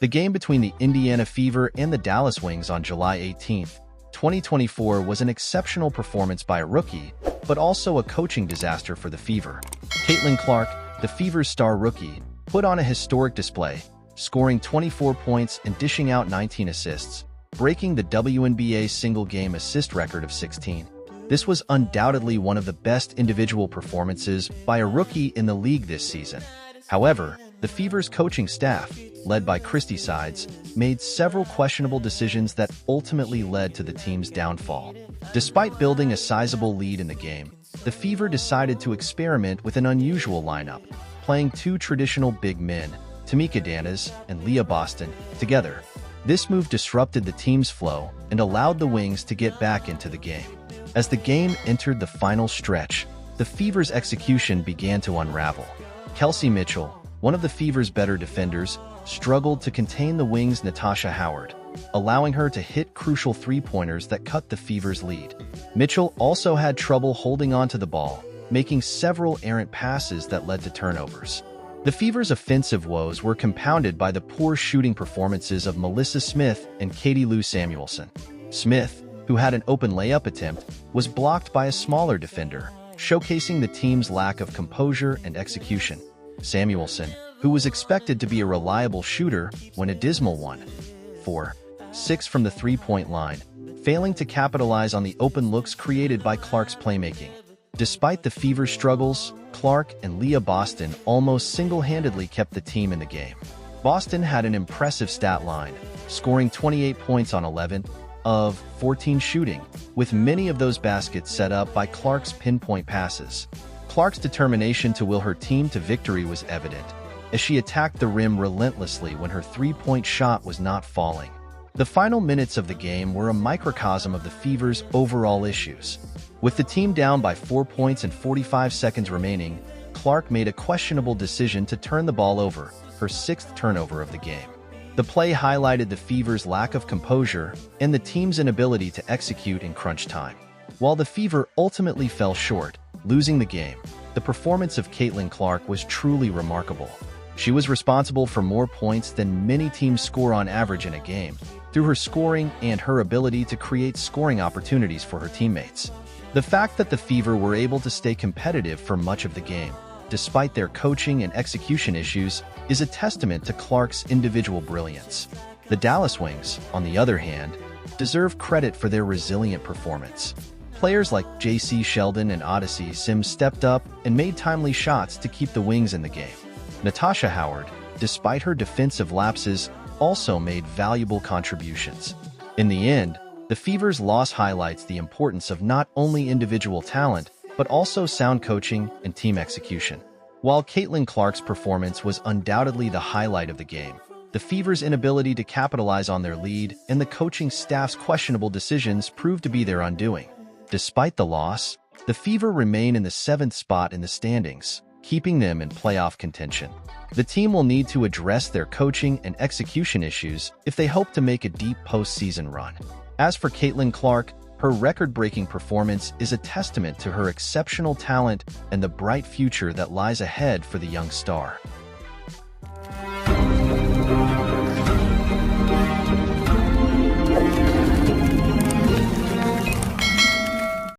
The game between the Indiana Fever and the Dallas Wings on July 18, 2024 was an exceptional performance by a rookie, but also a coaching disaster for the Fever. Caitlin Clark, the Fever's star rookie, put on a historic display, scoring 24 points and dishing out 19 assists, breaking the WNBA single-game assist record of 16. This was undoubtedly one of the best individual performances by a rookie in the league this season. However, the Fever's coaching staff, led by Christy Sides, made several questionable decisions that ultimately led to the team's downfall. Despite building a sizable lead in the game, the Fever decided to experiment with an unusual lineup, playing two traditional big men, Tamika Danas and Leah Boston, together. This move disrupted the team's flow and allowed the Wings to get back into the game. As the game entered the final stretch, the Fever's execution began to unravel. Kelsey Mitchell, one of the Fever's better defenders, struggled to contain the Wings' Natasha Howard, allowing her to hit crucial three-pointers that cut the Fever's lead. Mitchell also had trouble holding on to the ball, making several errant passes that led to turnovers. The Fever's offensive woes were compounded by the poor shooting performances of Melissa Smith and Katie Lou Samuelson. Smith, who had an open layup attempt, was blocked by a smaller defender, showcasing the team's lack of composure and execution. Samuelson, who was expected to be a reliable shooter, went a dismal 1-for-6 from the three-point line, failing to capitalize on the open looks created by Clark's playmaking. Despite the Fever's struggles, Clark and Leah Boston almost single-handedly kept the team in the game. Boston had an impressive stat line, scoring 28 points on 11 of 14 shooting, with many of those baskets set up by Clark's pinpoint passes. Clark's determination to will her team to victory was evident, as she attacked the rim relentlessly when her three-point shot was not falling. The final minutes of the game were a microcosm of the Fever's overall issues. With the team down by 4 points and 45 seconds remaining, Clark made a questionable decision to turn the ball over, her sixth turnover of the game. The play highlighted the Fever's lack of composure and the team's inability to execute in crunch time. While the Fever ultimately fell short, losing the game, the performance of Caitlin Clark was truly remarkable. She was responsible for more points than many teams score on average in a game, through her scoring and her ability to create scoring opportunities for her teammates. The fact that the Fever were able to stay competitive for much of the game, despite their coaching and execution issues, is a testament to Clark's individual brilliance. The Dallas Wings, on the other hand, deserve credit for their resilient performance. Players like J.C. Sheldon and Odyssey Sims stepped up and made timely shots to keep the Wings in the game. Natasha Howard, despite her defensive lapses, also made valuable contributions. In the end, the Fever's loss highlights the importance of not only individual talent, but also sound coaching and team execution. While Caitlin Clark's performance was undoubtedly the highlight of the game, the Fever's inability to capitalize on their lead and the coaching staff's questionable decisions proved to be their undoing. Despite the loss, the Fever remain in the 7th spot in the standings, keeping them in playoff contention. The team will need to address their coaching and execution issues if they hope to make a deep postseason run. As for Caitlin Clark, her record-breaking performance is a testament to her exceptional talent and the bright future that lies ahead for the young star.